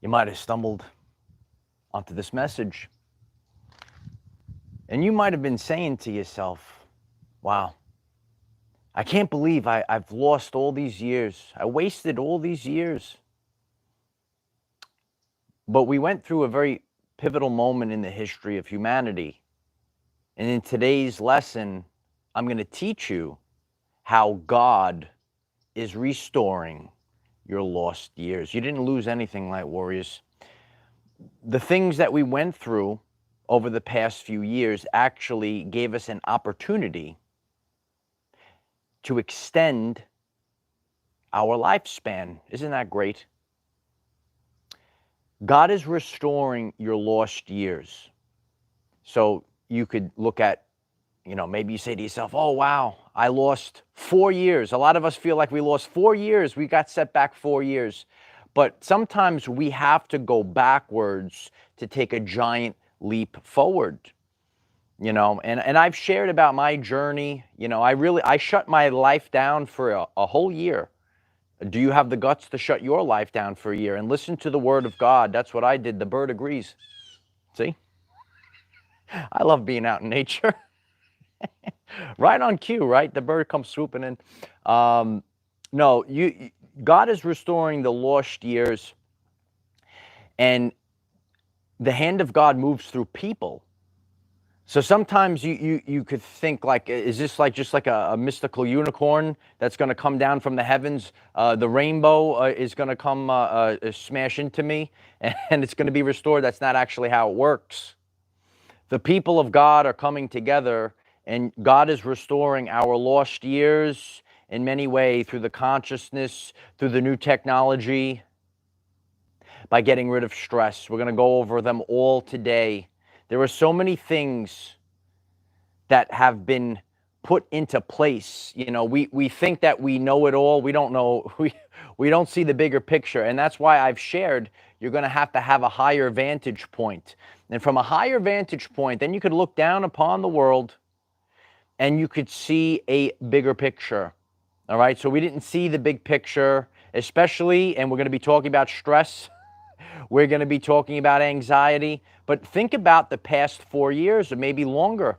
You might have stumbled onto this message, and you might have been saying to yourself, wow, I can't believe I've lost all these years. I wasted all these years. But we went through a very pivotal moment in the history of humanity. And in today's lesson, I'm going to teach you how God is restoring your lost years. You didn't lose anything, light warriors. The things that we went through over the past few years actually gave us an opportunity to extend our lifespan. Isn't that great? God is restoring your lost years. So you could look at, maybe you say to yourself, oh, wow, I lost 4 years. A lot of us feel like we lost 4 years. We got set back 4 years. But sometimes we have to go backwards to take a giant leap forward. And I've shared about my journey. I shut my life down for a whole year. Do you have the guts to shut your life down for a year and listen to the word of God? That's what I did. The bird agrees. See? I love being out in nature. Right on cue, right? The bird comes swooping in. No, God is restoring the lost years, and the hand of God moves through people. So sometimes you could think, like, is this just like a mystical unicorn that's going to come down from the heavens? The rainbow is going to come smash into me, and it's going to be restored. That's not actually how it works. The people of God are coming together, and God is restoring our lost years in many ways through the consciousness, through the new technology, by getting rid of stress. We're going to go over them all today. There are so many things that have been put into place. We think that we know it all. We don't know. We don't see the bigger picture. And that's why I've shared you're going to have a higher vantage point. And from a higher vantage point, then you could look down upon the world and you could see a bigger picture. All right. So we didn't see the big picture, especially, and we're going to be talking about stress. We're going to be talking about anxiety. But think about the past 4 years or maybe longer.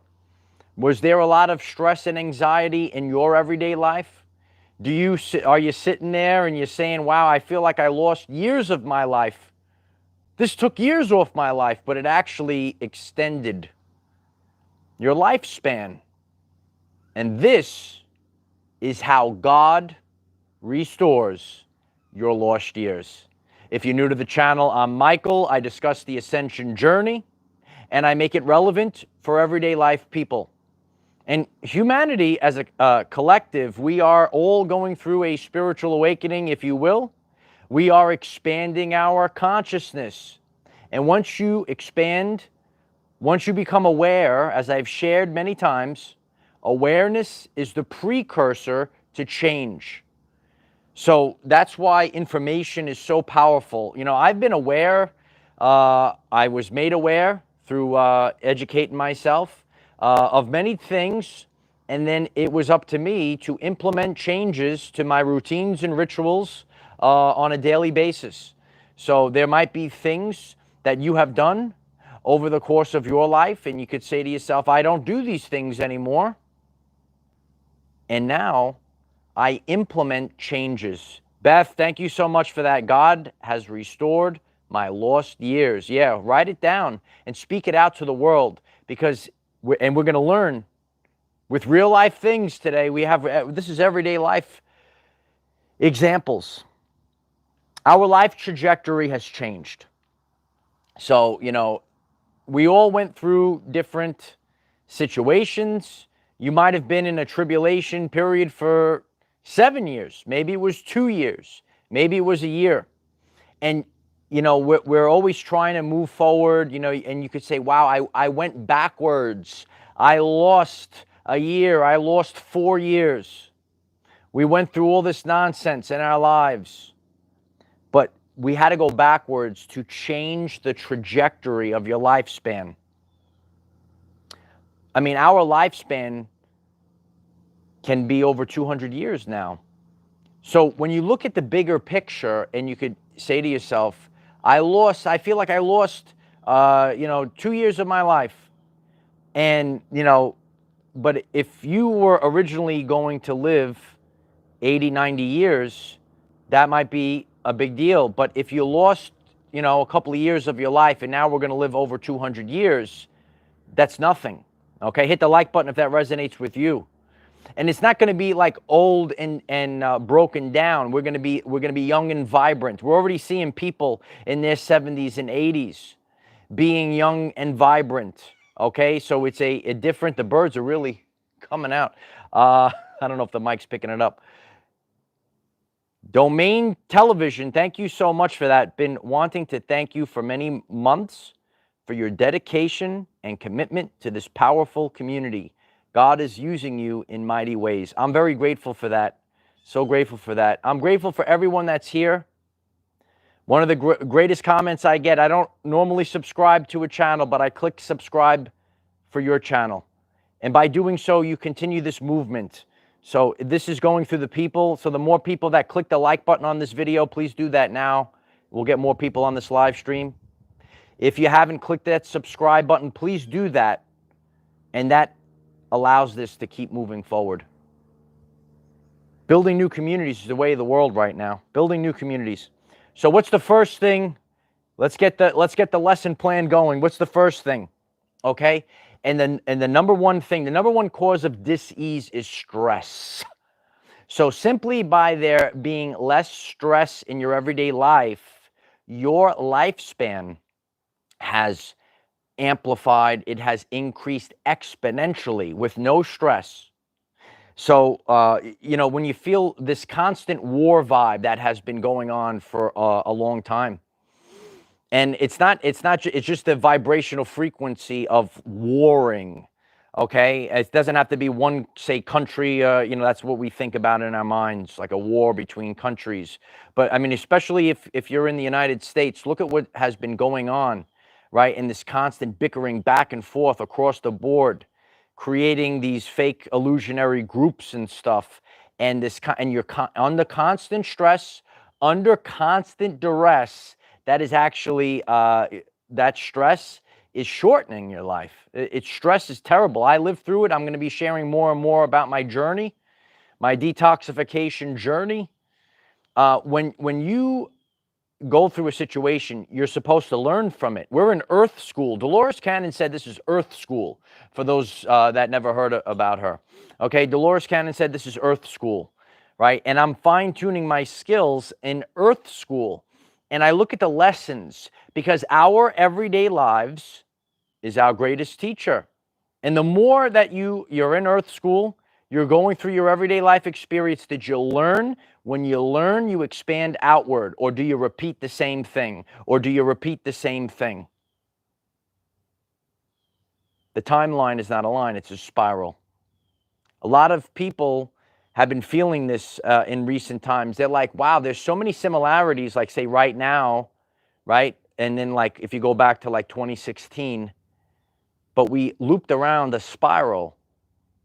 Was there a lot of stress and anxiety in your everyday life? Are you sitting there and you're saying, wow, I feel like I lost years of my life. This took years off my life, but it actually extended your lifespan. And this is how God restores your lost years. If you're new to the channel, I'm Michael. I discuss the ascension journey, and I make it relevant for everyday life people. And humanity as a collective, we are all going through a spiritual awakening, if you will. We are expanding our consciousness. And once you expand, once you become aware, as I've shared many times, awareness is the precursor to change. So that's why information is so powerful. I've been aware. I was made aware through educating myself of many things, and then it was up to me to implement changes to my routines and rituals on a daily basis. So there might be things that you have done over the course of your life, and you could say to yourself, I don't do these things anymore. And now I implement changes. Beth, thank you so much for that. God has restored my lost years. Yeah, write it down and speak it out to the world, because we're going to learn with real life things today. This is everyday life examples. Our life trajectory has changed. So, we all went through different situations. You might have been in a tribulation period for 7 years. Maybe it was 2 years. Maybe it was a year. And, we're always trying to move forward, and you could say, wow, I went backwards. I lost a year. I lost 4 years. We went through all this nonsense in our lives. But we had to go backwards to change the trajectory of your lifespan. I mean, our lifespan can be over 200 years now. So when you look at the bigger picture and you could say to yourself, I feel like I lost, 2 years of my life. And, but if you were originally going to live 80, 90 years, that might be a big deal. But if you lost, a couple of years of your life and now we're going to live over 200 years, that's nothing. Okay, hit the like button if that resonates with you. And it's not going to be like old and broken down. We're going to be young and vibrant. We're already seeing people in their 70s and 80s being young and vibrant. Okay, so it's a different. The birds are really coming out. I don't know if the mic's picking it up. Domain Television, thank you so much for that. Been wanting to thank you for many months for your dedication and commitment to this powerful community. God is using you in mighty ways. I'm very grateful for that. So grateful for that. I'm grateful for everyone that's here. One of the greatest comments I get, I don't normally subscribe to a channel, but I click subscribe for your channel. And by doing so, you continue this movement. So this is going through the people. So the more people that click the like button on this video, please do that now. We'll get more people on this live stream. If you haven't clicked that subscribe button, please do that. And that allows this to keep moving forward. Building new communities is the way of the world right now. Building new communities. So what's the first thing? Let's get the lesson plan going. What's the first thing? Okay? And the number one thing, the number one cause of dis-ease is stress. So simply by there being less stress in your everyday life, your lifespan has amplified, it has increased exponentially with no stress. So, when you feel this constant war vibe that has been going on for a long time, and it's just the vibrational frequency of warring, okay? It doesn't have to be one, say, country, that's what we think about in our minds, like a war between countries. But, I mean, especially if you're in the United States, look at what has been going on, right? And this constant bickering back and forth across the board, creating these fake illusionary groups and stuff, and you're under constant stress, under constant duress. That is actually that stress is shortening your life. Stress is terrible. I lived through it. I'm going to be sharing more and more about my journey, my detoxification journey. When you go through a situation, you're supposed to learn from it. We're in Earth School. Dolores Cannon said this is Earth School, for those that never heard about her. Okay, Dolores Cannon said this is Earth School, right? And I'm fine-tuning my skills in Earth School. And I look at the lessons, because our everyday lives is our greatest teacher. And the more that you're in Earth School, you're going through your everyday life experience, did you learn? When you learn, you expand outward, or do you repeat the same thing? Or do you repeat the same thing? The timeline is not a line, it's a spiral. A lot of people have been feeling this in recent times. They're like, wow, there's so many similarities, like say right now, right? And then like if you go back to like 2016, but we looped around a spiral.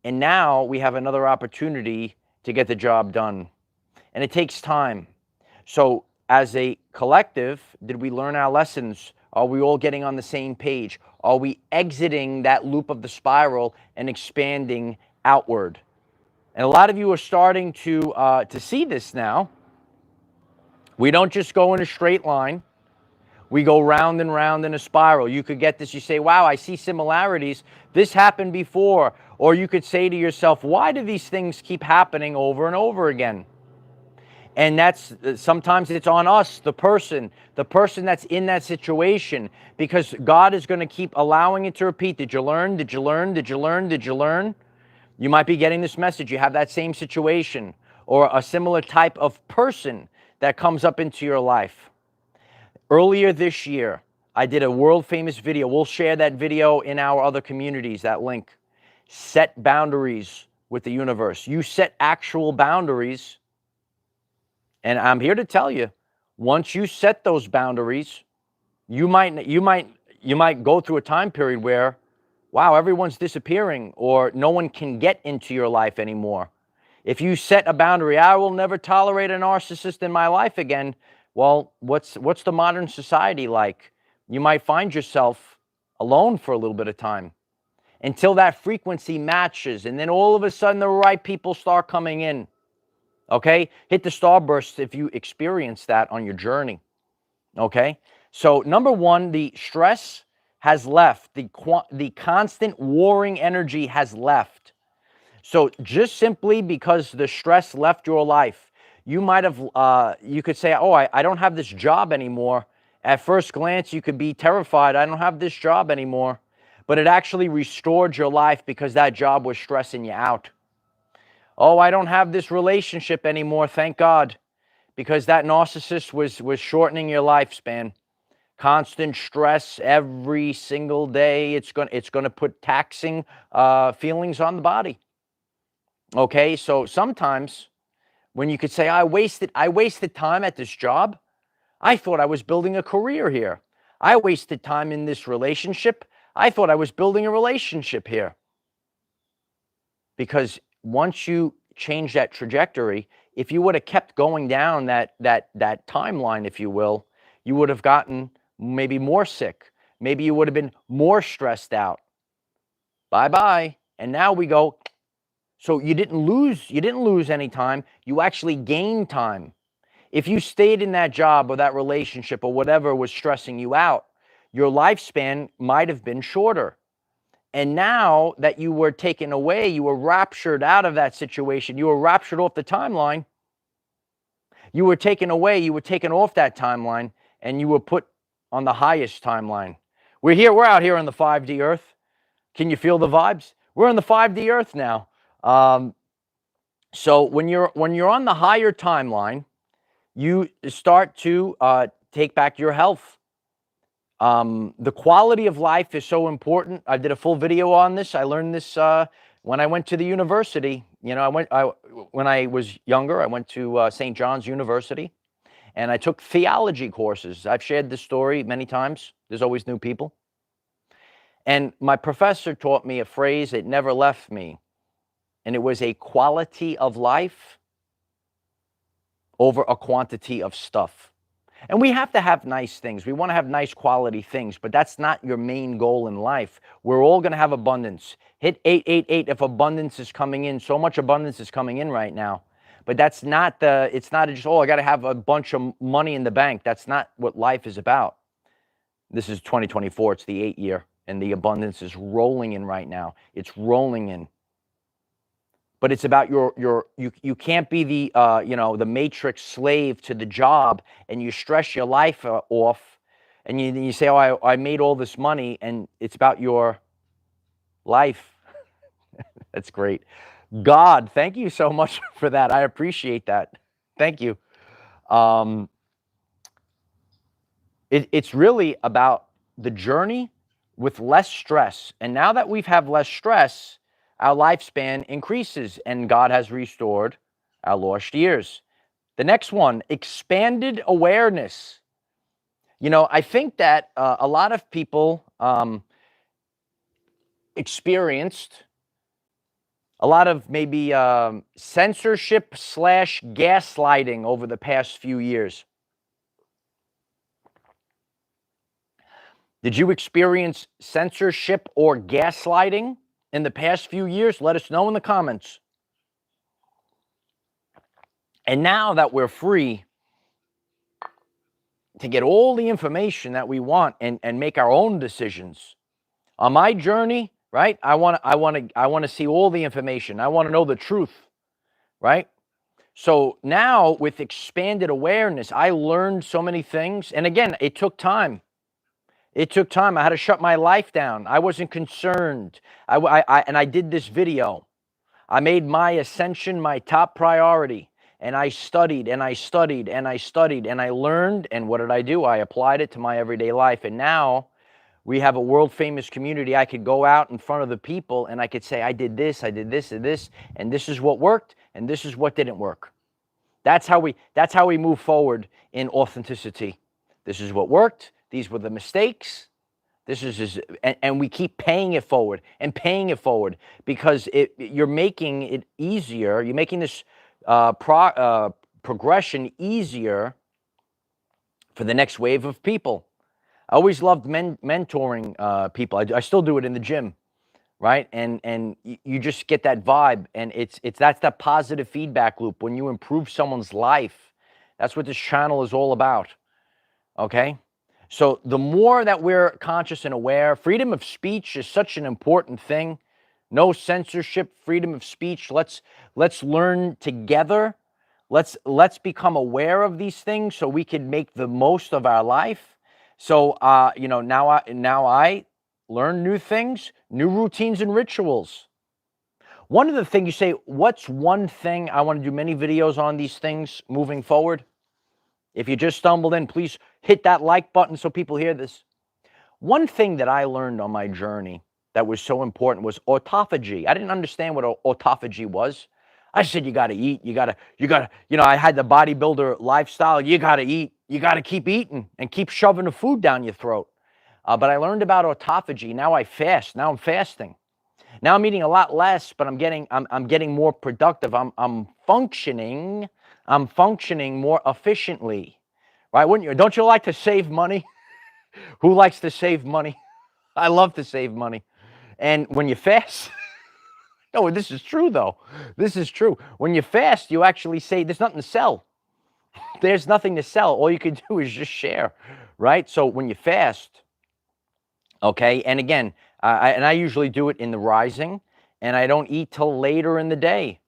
And now we have another opportunity to get the job done. And it takes time. So as a collective, did we learn our lessons? Are we all getting on the same page? Are we exiting that loop of the spiral and expanding outward? And a lot of you are starting to see this now. We don't just go in a straight line. We go round and round in a spiral. You could get this, you say, wow, I see similarities. This happened before. Or you could say to yourself, why do these things keep happening over and over again? And that's, sometimes it's on us, the person that's in that situation, because God is going to keep allowing it to repeat. Did you learn? Did you learn? Did you learn? Did you learn? You might be getting this message. You have that same situation or a similar type of person that comes up into your life. Earlier this year, I did a world famous video. We'll share that video in our other communities, that link. Set boundaries with the universe. You set actual boundaries. And I'm here to tell you, once you set those boundaries, you might go through a time period where, wow, everyone's disappearing, or no one can get into your life anymore. If you set a boundary, I will never tolerate a narcissist in my life again, Well, what's the modern society like? You might find yourself alone for a little bit of time until that frequency matches, and then all of a sudden the right people start coming in. Okay? Hit the starburst if you experience that on your journey. Okay? So number one, the stress has left. The constant warring energy has left. So just simply because the stress left your life, you might have, you could say, oh, I don't have this job anymore. At first glance, you could be terrified. I don't have this job anymore. But it actually restored your life because that job was stressing you out. Oh, I don't have this relationship anymore. Thank God. Because that narcissist was shortening your lifespan. Constant stress every single day. It's gonna put taxing feelings on the body. Okay, so sometimes when you could say, I wasted time at this job. I thought I was building a career here. I wasted time in this relationship. I thought I was building a relationship here. Because once you change that trajectory, if you would have kept going down that timeline, if you will, you would have gotten maybe more sick. Maybe you would have been more stressed out. Bye-bye. And now we go. So you didn't lose any time. You actually gained time. If you stayed in that job or that relationship or whatever was stressing you out, your lifespan might have been shorter. And now that you were taken away, you were raptured out of that situation, you were raptured off the timeline, you were taken away, you were taken off that timeline, and you were put on the highest timeline. We're out here on the 5D Earth. Can you feel the vibes? We're on the 5D Earth now. So when you're on the higher timeline, you start to take back your health. The quality of life is so important. I did a full video on this. I learned this when I went to the university. You know, when I was younger, I went to St. John's University, and I took theology courses. I've shared this story many times. There's always new people. And my professor taught me a phrase that never left me, and it was a quality of life over a quantity of stuff. And we have to have nice things. We want to have nice quality things, but that's not your main goal in life. We're all going to have abundance. Hit 888 if abundance is coming in. So much abundance is coming in right now. But it's not just, oh, I got to have a bunch of money in the bank. That's not what life is about. This is 2024. It's the 8th year, and the abundance is rolling in right now. It's rolling in. But it's about you can't be the the matrix slave to the job, and you stress your life off, and you say, oh, I made all this money, and it's about your life. That's great. God, thank you so much for that. I appreciate that. Thank you. It's really about the journey with less stress. And now that we've have less stress, our lifespan increases, and God has restored our lost years. The next one, expanded awareness. You know, I think that a lot of people experienced a lot of maybe censorship / gaslighting over the past few years. Did you experience censorship or gaslighting in the past few years? Let us know in the comments. And now that we're free to get all the information that we want and make our own decisions. On my journey, right? I want to see all the information. I want to know the truth, right? So now with expanded awareness, I learned so many things. And again, it took time. It took time. I had to shut my life down. I wasn't concerned. And I did this video. I made my ascension my top priority. And I studied and I studied and I studied and I learned. And what did I do? I applied it to my everyday life. And now we have a world famous community. I could go out in front of the people and I could say, I did this and this, and this is what worked and this is what didn't work. That's how we move forward in authenticity. This is what worked. These were the mistakes. And we keep paying it forward and paying it forward because you're making it easier. You're making this progression easier for the next wave of people. I always loved mentoring people. I still do it in the gym, right? And you just get that vibe, and that's that positive feedback loop. When you improve someone's life, that's what this channel is all about. Okay? So the more that we're conscious and aware, freedom of speech is such an important thing. No censorship, freedom of speech. Let's learn together. Let's become aware of these things so we can make the most of our life. So now I learn new things, new routines and rituals. One of the things you say, what's one thing? I want to do many videos on these things moving forward. If you just stumbled in, please hit that like button so people hear this. One thing that I learned on my journey that was so important was autophagy. I didn't understand what autophagy was. I said, you got to eat, you got to, I had the bodybuilder lifestyle. You got to eat, you got to keep eating and keep shoving the food down your throat. But I learned about autophagy. Now I fast. Now I'm fasting. Now I'm eating a lot less, but I'm getting more productive. I'm functioning more efficiently, right? Wouldn't you? Don't you like to save money? Who likes to save money? I love to save money. And when you fast, no, this is true though. This is true. When you fast, you actually say there's nothing to sell. There's nothing to sell. All you can do is just share, right? So when you fast, okay, and again, I usually do it in the rising, and I don't eat till later in the day.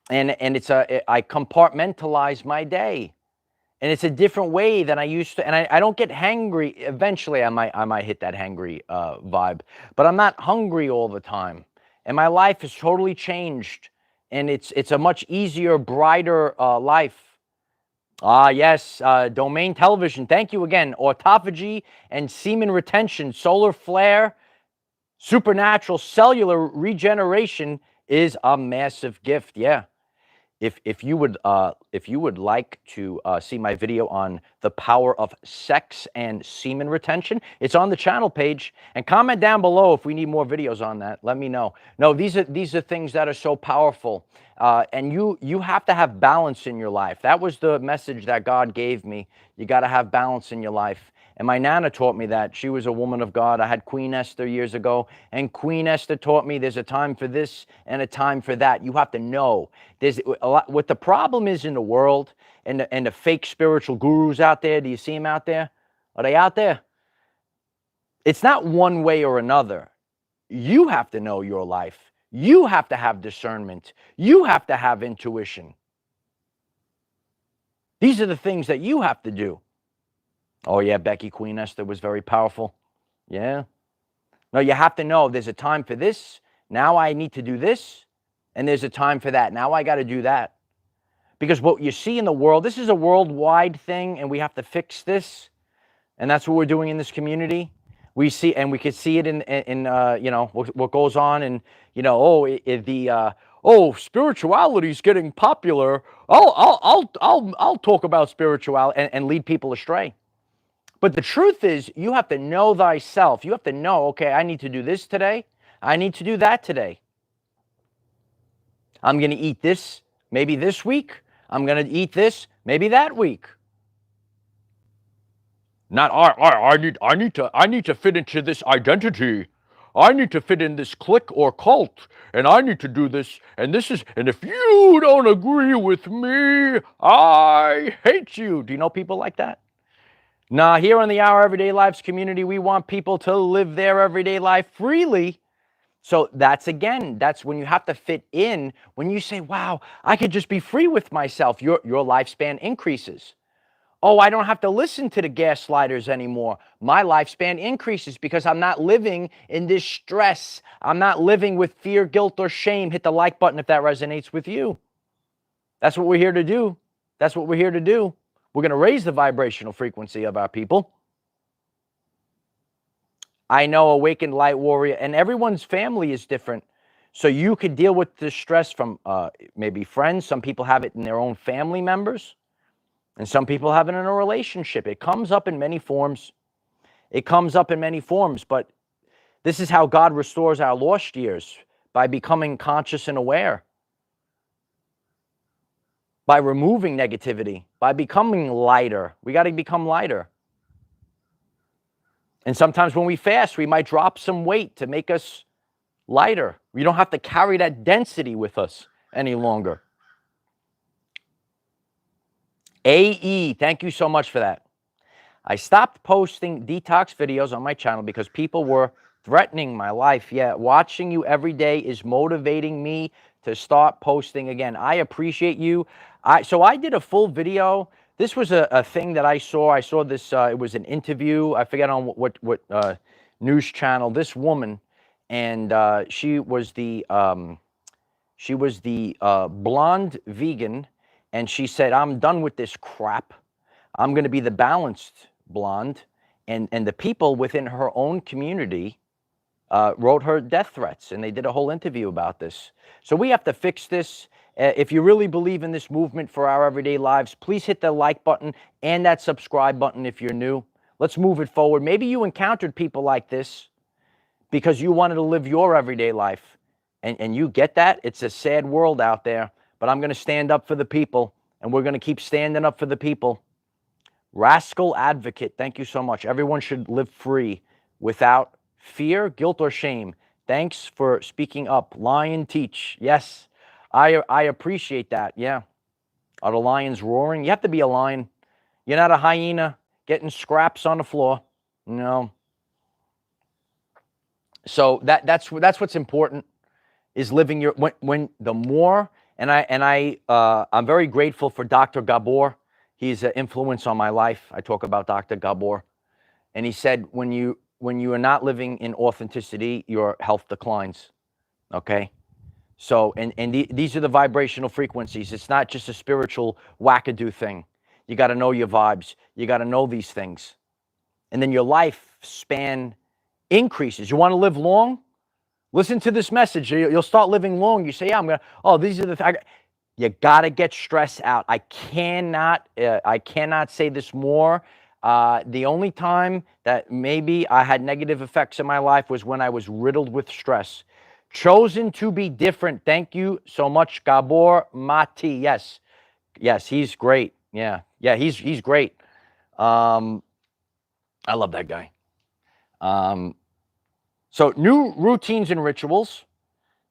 And I compartmentalize my day. And it's a different way than I used to. And I don't get hangry. Eventually, I might hit that hangry vibe. But I'm not hungry all the time. And my life has totally changed. And it's a much easier, brighter life. Yes, Domain Television. Thank you again. Autophagy and semen retention, solar flare, supernatural cellular regeneration is a massive gift. Yeah. If you would like to see my video on the power of sex and semen retention, it's on the channel page. And comment down below if we need more videos on that. Let me know. No, these are things that are so powerful, and you have to have balance in your life. That was the message that God gave me. You got to have balance in your life. And my Nana taught me that. She was a woman of God. I had Queen Esther years ago, and Queen Esther taught me there's a time for this and a time for that. You have to know. There's a lot. What the problem is in the world, and the fake spiritual gurus out there, do you see them out there? Are they out there? It's not one way or another. You have to know your life. You have to have discernment. You have to have intuition. These are the things that you have to do. Oh, yeah, Becky, Queen Esther was very powerful. Yeah. No, you have to know there's a time for this. Now I need to do this. And there's a time for that. Now I got to do that. Because what you see in the world, this is a worldwide thing, and we have to fix this. And that's what we're doing in this community. We see, and we could see it in what goes on, and spirituality is getting popular. I'll talk about spirituality and lead people astray. But the truth is, you have to know thyself. You have to know, okay, I need to do this today. I need to do that today. I'm going to eat this maybe this week. I'm going to eat this maybe that week. Not I need to fit into this identity. I need to fit in this clique or cult, and I need to do this, and if you don't agree with me, I hate you. Do you know people like that? Nah, here on the Our Everyday Lives community, we want people to live their everyday life freely. So that's when you have to fit in. When you say, wow, I could just be free with myself, your lifespan increases. Oh, I don't have to listen to the gaslighters anymore. My lifespan increases because I'm not living in this stress. I'm not living with fear, guilt, or shame. Hit the like button if that resonates with you. That's what we're here to do. That's what we're here to do. We're going to raise the vibrational frequency of our people. I know Awakened Light Warrior, and everyone's family is different. So you could deal with the stress from maybe friends. Some people have it in their own family members. And some people have it in a relationship. It comes up in many forms. It comes up in many forms. But this is how God restores our lost years, by becoming conscious and aware. by removing negativity, by becoming lighter. We got to become lighter. And sometimes when we fast, we might drop some weight to make us lighter. We don't have to carry that density with us any longer. AE, thank you so much for that. I stopped posting detox videos on my channel because people were threatening my life. Yeah, watching you every day is motivating me to start posting again. I appreciate you. So I did a full video. This was a thing that I saw. I saw this, it was an interview. I forget on what news channel. This woman, and she was the blonde vegan, and she said, I'm done with this crap. I'm going to be the balanced blonde. And the people within her own community wrote her death threats, and they did a whole interview about this. So we have to fix this. If you really believe in this movement for our everyday lives, please hit the like button and that subscribe button if you're new. Let's move it forward. Maybe you encountered people like this because you wanted to live your everyday life, and you get that. It's a sad world out there, but I'm going to stand up for the people, and we're going to keep standing up for the people. Rascal Advocate, thank you so much. Everyone should live free without fear, guilt, or shame. Thanks for speaking up. Lion teach. Yes, I appreciate that. Yeah. Are the lions roaring? You have to be a lion. You're not a hyena getting scraps on the floor. No. So that's what's important, is living your when the more. And I'm very grateful for Dr. Gabor. He's an influence on my life. I talk about Dr. Gabor, and he said when you are not living in authenticity, your health declines. Okay. So, these are the vibrational frequencies. It's not just a spiritual wackadoo thing. You got to know your vibes. You got to know these things. And then your lifespan increases. You want to live long? Listen to this message. You'll start living long. You say, yeah, I'm going to, oh, these are the, you got to get stress out. I cannot say this more. The only time that maybe I had negative effects in my life was when I was riddled with stress. Chosen to be different. Thank you so much, Gabor Mati. Yes, he's great. Yeah, he's great. I love that guy. So new routines and rituals.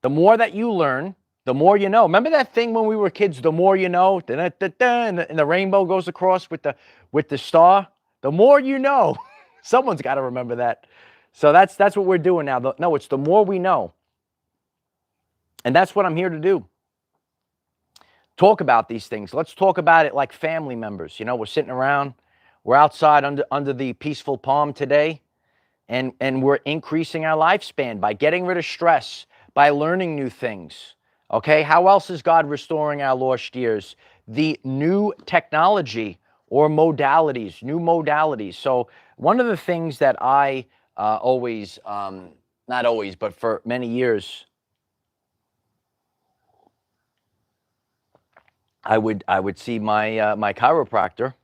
The more that you learn, the more you know. Remember that thing when we were kids? The more you know, and the rainbow goes across with the star. The more you know. Someone's got to remember that. So that's what we're doing now. No, it's the more we know. And that's what I'm here to do. Talk about these things. Let's talk about it like family members. You know, we're sitting around, we're outside under the peaceful palm today, and we're increasing our lifespan by getting rid of stress, by learning new things. Okay, how else is God restoring our lost years? The new technology or modalities, new modalities. So one of the things that I always, not always, but for many years, I would see my my chiropractor,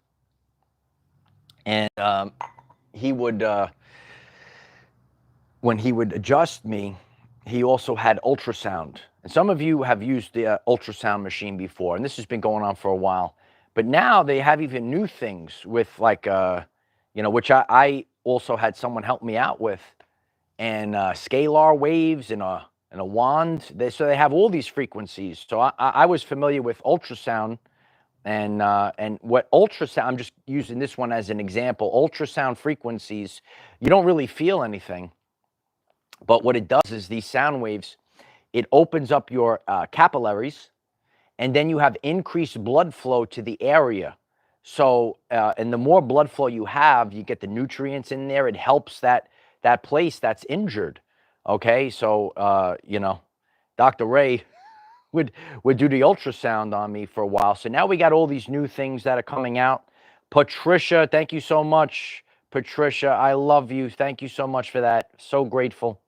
and he would when he would adjust me, he also had ultrasound. And some of you have used the ultrasound machine before, and this has been going on for a while. But now they have even new things with like you know, which I also had someone help me out with, and scalar waves and a wand. So they have all these frequencies. So I was familiar with ultrasound, and what ultrasound, I'm just using this one as an example. Ultrasound frequencies, you don't really feel anything, but what it does is these sound waves, it opens up your capillaries, and then you have increased blood flow to the area. So, and the more blood flow you have, you get the nutrients in there. It helps that place that's injured. Okay, so you know, Dr. Ray would do the ultrasound on me for a while. So now we got all these new things that are coming out. Patricia, thank you so much. Patricia, I love you. Thank you so much for that. So grateful.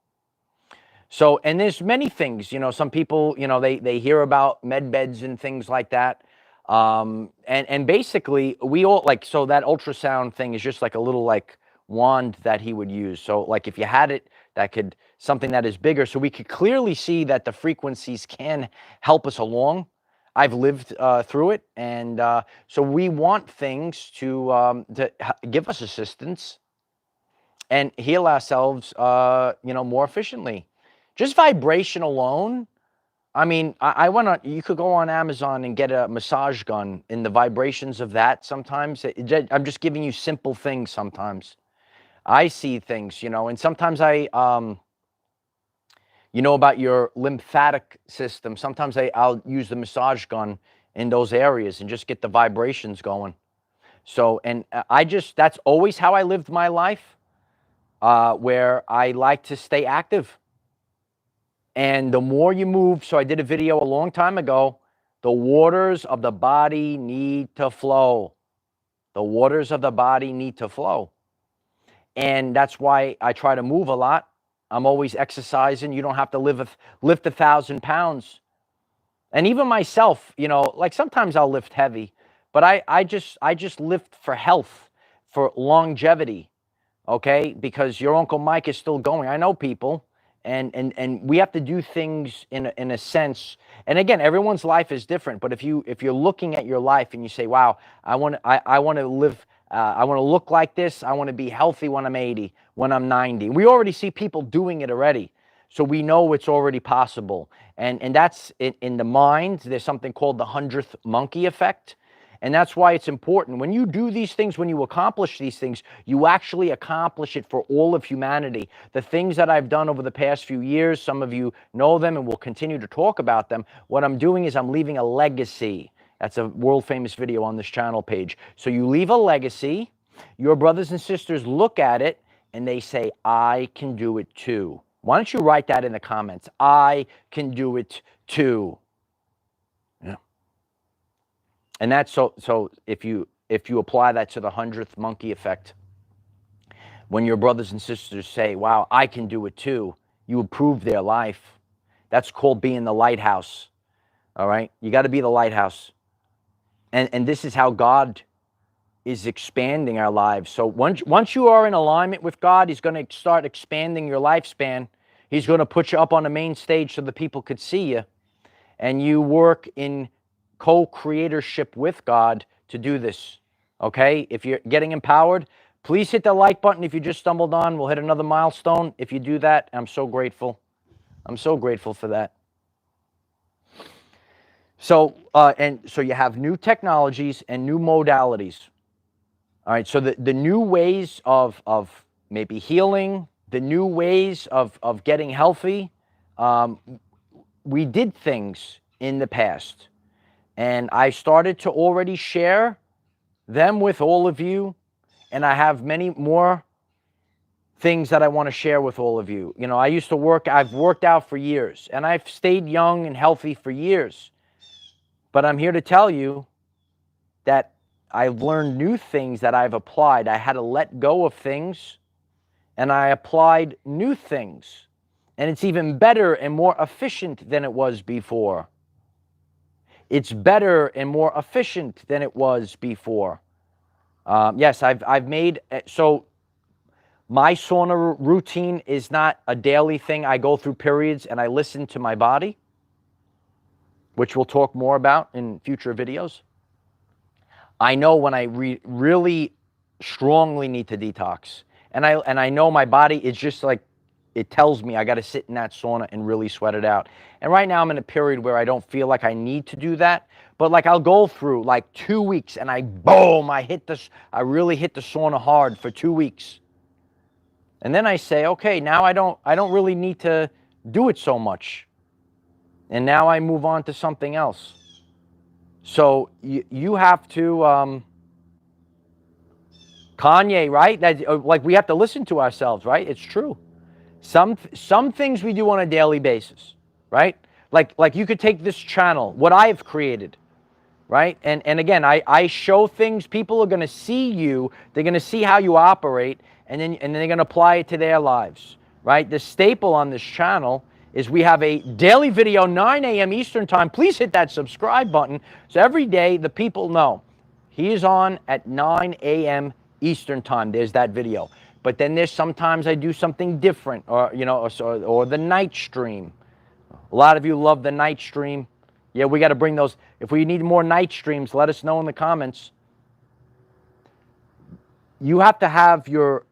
So, and there's many things, you know, some people, you know, they hear about med beds and things like that. And basically we all like, so that ultrasound thing is just like a little like wand that he would use. So like if you had it, that could, something that is bigger, so we could clearly see that the frequencies can help us along. I've lived through it, and so we want things to give us assistance and heal ourselves, more efficiently. Just vibration alone. I mean, I want to. You could go on Amazon and get a massage gun, and the vibrations of that. Sometimes I'm just giving you simple things. Sometimes I see things, and sometimes about your lymphatic system. Sometimes I'll use the massage gun in those areas and just get the vibrations going. So, and that's always how I lived my life, where I like to stay active. And the more you move, so I did a video a long time ago, the waters of the body need to flow. The waters of the body need to flow. And that's why I try to move a lot. I'm always exercising. You don't have to lift 1,000 pounds. And even myself, like sometimes I'll lift heavy, but I just lift for health, for longevity, okay? Because your Uncle Mike is still going. I know people, and we have to do things in a sense. And again, everyone's life is different. But if you're looking at your life and you say, "Wow, I want to live." I want to look like this. I want to be healthy when I'm 80, when I'm 90. We already see people doing it already. So we know it's already possible. And that's in the mind. There's something called the 100th monkey effect. And that's why it's important. When you do these things, when you accomplish these things, you actually accomplish it for all of humanity. The things that I've done over the past few years, some of you know them and will continue to talk about them. What I'm doing is I'm leaving a legacy. That's a world-famous video on this channel page. So you leave a legacy. Your brothers and sisters look at it, and they say, I can do it too. Why don't you write that in the comments? I can do it too. Yeah. And that's so if you apply that to the 100th monkey effect, when your brothers and sisters say, wow, I can do it too, you improve their life. That's called being the lighthouse. All right? You got to be the lighthouse. And this is how God is expanding our lives. So once you are in alignment with God, He's going to start expanding your lifespan. He's going to put you up on the main stage so the people could see you. And you work in co-creatorship with God to do this. Okay? If you're getting empowered, please hit the like button. If you just stumbled on, we'll hit another milestone. If you do that, I'm so grateful. I'm so grateful for that. So, so you have new technologies and new modalities. All right, so the new ways of maybe healing, the new ways of getting healthy, we did things in the past. And I started to already share them with all of you. And I have many more things that I want to share with all of you. I've worked out for years. And I've stayed young and healthy for years. But I'm here to tell you that I've learned new things that I've applied. I had to let go of things, and I applied new things. And it's even better and more efficient than it was before. It's better and more efficient than it was before. Yes, I've made, so my sauna routine is not a daily thing. I go through periods and I listen to my body, which we'll talk more about in future videos. I know when I really strongly need to detox. And I know my body is just like, it tells me I got to sit in that sauna and really sweat it out. And right now I'm in a period where I don't feel like I need to do that. But like I'll go through like 2 weeks and I really hit the sauna hard for 2 weeks. And then I say, okay, now I don't really need to do it so much. And now I move on to something else. So you have to, Kanye, right? Like we have to listen to ourselves, right? It's true. Some things we do on a daily basis, right? Like you could take this channel, what I've created, right? And again, I show things, people are going to see you, they're going to see how you operate, and then they're going to apply it to their lives, right? The staple on this channel is we have a daily video, 9 a.m. Eastern time. Please hit that subscribe button so every day the people know he is on at 9 a.m. Eastern time. There's that video. But then there's sometimes I do something different, or the night stream. A lot of you love the night stream. Yeah, we got to bring those. If we need more night streams, let us know in the comments. You have to have your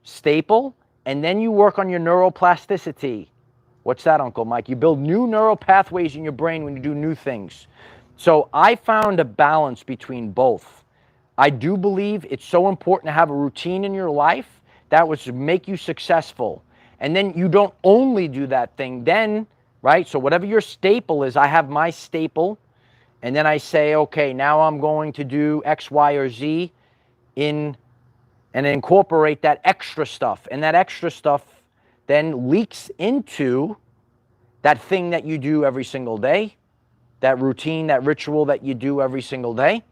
staple, and then you work on your neuroplasticity. What's that, Uncle Mike? You build new neural pathways in your brain when you do new things. So I found a balance between both. I do believe it's so important to have a routine in your life that would make you successful. And then you don't only do that thing then, right? So whatever your staple is, I have my staple, and then I say, okay, now I'm going to do X, Y, or Z and incorporate that extra stuff. And that extra stuff then leaks into that thing that you do every single day, that routine, that ritual that you do every single day.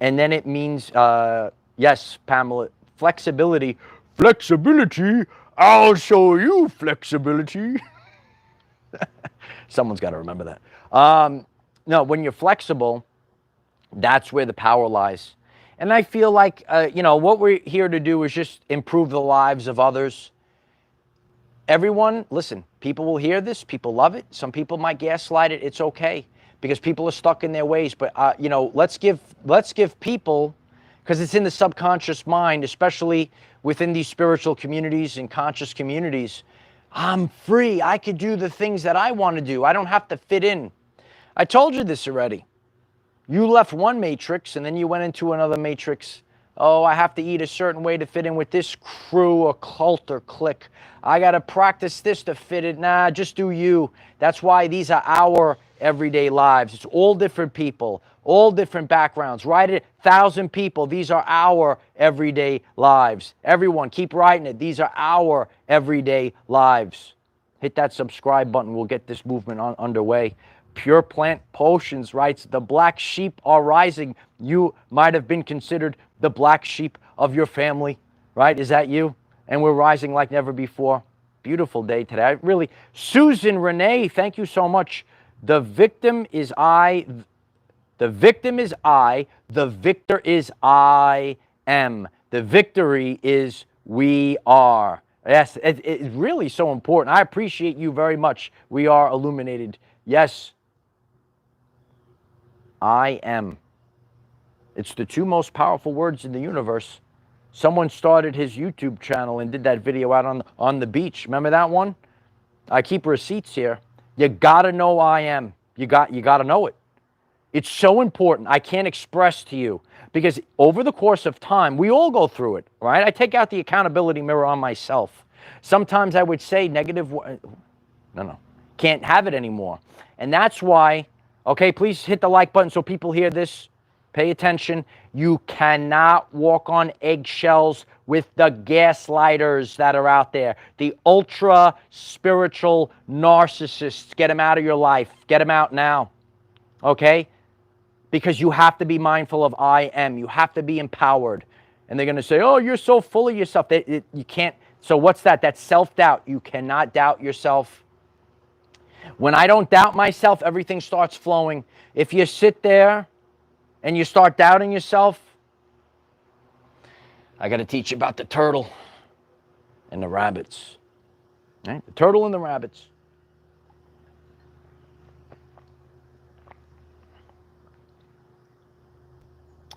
And then it means, yes, Pamela, flexibility. Flexibility, I'll show you flexibility. Someone's got to remember that. No, when you're flexible, that's where the power lies. And I feel like, what we're here to do is just improve the lives of others. Everyone, listen, people will hear this. People love it. Some people might gaslight it. It's okay because people are stuck in their ways. But, let's give people, because it's in the subconscious mind, especially within these spiritual communities and conscious communities, I'm free. I could do the things that I want to do. I don't have to fit in. I told you this already. You left one matrix and then you went into another matrix. Oh, I have to eat a certain way to fit in with this crew or cult or clique. I got to practice this to fit it. Nah, just do you. That's why these are our everyday lives. It's all different people, all different backgrounds. Write it, 1,000 people. These are our everyday lives. Everyone, keep writing it. These are our everyday lives. Hit that subscribe button. We'll get this movement underway. Pure Plant Potions writes, the black sheep are rising. You might have been considered the black sheep of your family, right? Is that you? And we're rising like never before. Beautiful day today. Susan Renee, thank you so much. The victim is I. The victim is I. The victor is I am. The victory is we are. Yes, it's really so important. I appreciate you very much. We are illuminated. Yes. I am. It's the two most powerful words in the universe. Someone started his YouTube channel and did that video out on the beach. Remember that one? I keep receipts here. You gotta know I am. You gotta know it. It's so important. I can't express to you because over the course of time, we all go through it, right? I take out the accountability mirror on myself. Sometimes I would say negative. No, can't have it anymore, and that's why. Okay, please hit the like button so people hear this. Pay attention. You cannot walk on eggshells with the gaslighters that are out there. The ultra spiritual narcissists. Get them out of your life. Get them out now. Okay? Because you have to be mindful of I am. You have to be empowered. And they're going to say, oh, you're so full of yourself. You can't. So what's that? That's self-doubt. You cannot doubt yourself. When I don't doubt myself, everything starts flowing. If you sit there and you start doubting yourself, I got to teach you about the turtle and the rabbits. Right? The turtle and the rabbits.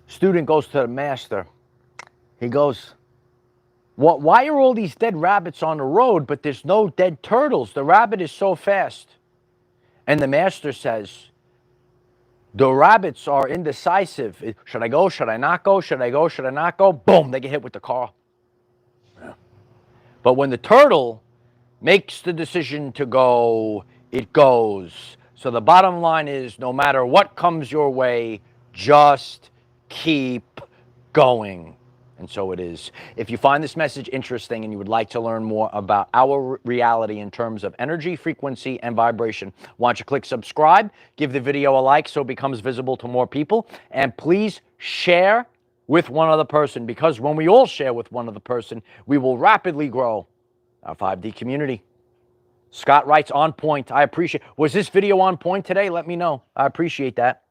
Student goes to the master. He goes, why are all these dead rabbits on the road, but there's no dead turtles? The rabbit is so fast. And the master says, the rabbits are indecisive. Should I go? Should I not go? Should I go? Should I not go? Boom, they get hit with the car. Yeah. But when the turtle makes the decision to go, it goes. So the bottom line is, no matter what comes your way, just keep going. And so it is. If you find this message interesting and you would like to learn more about our reality in terms of energy, frequency, and vibration, why don't you click subscribe, give the video a like so it becomes visible to more people, and please share with one other person, because when we all share with one other person, we will rapidly grow our 5D community. Scott writes, on point. I appreciate. Was this video on point today? Let me know. I appreciate that.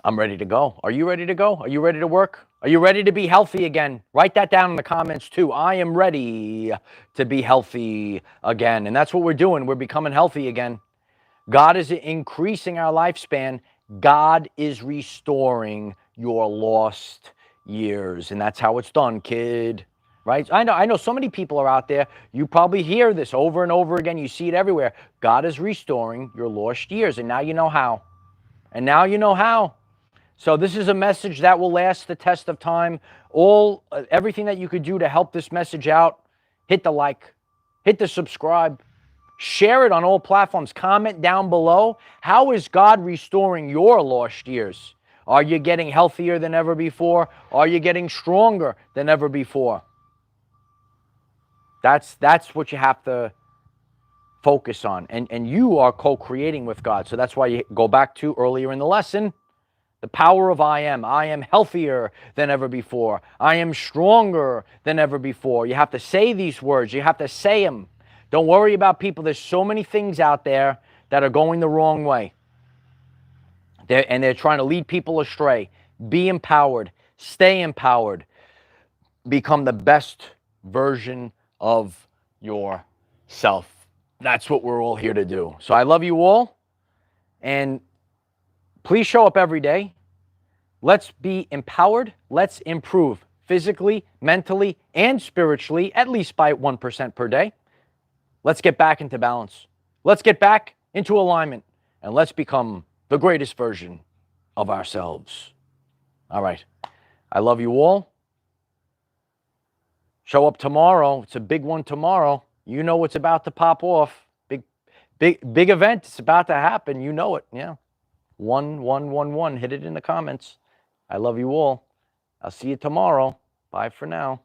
I'm ready to go. Are you ready to go? Are you ready to work? Are you ready to be healthy again? Write that down in the comments too. I am ready to be healthy again. And that's what we're doing. We're becoming healthy again. God is increasing our lifespan. God is restoring your lost years. And that's how it's done, kid. Right? I know so many people are out there. You probably hear this over and over again. You see it everywhere. God is restoring your lost years. And now you know how. And now you know how. So this is a message that will last the test of time. Everything that you could do to help this message out, hit the like, hit the subscribe, share it on all platforms. Comment down below. How is God restoring your lost years? Are you getting healthier than ever before? Are you getting stronger than ever before? That's what you have to focus on. And you are co-creating with God. So that's why you go back to earlier in the lesson. The power of I am. I am healthier than ever before. I am stronger than ever before. You have to say these words. You have to say them. Don't worry about people. There's so many things out there that are going the wrong way. They're trying to lead people astray. Be empowered. Stay empowered. Become the best version of yourself. That's what we're all here to do. So I love you all. And please show up every day. Let's be empowered. Let's improve physically, mentally, and spiritually, at least by 1% per day. Let's get back into balance. Let's get back into alignment. And let's become the greatest version of ourselves. All right. I love you all. Show up tomorrow. It's a big one tomorrow. You know what's about to pop off. Big event. It's about to happen. You know it. Yeah. 1111. Hit it in the comments. I love you all. I'll see you tomorrow. Bye for now.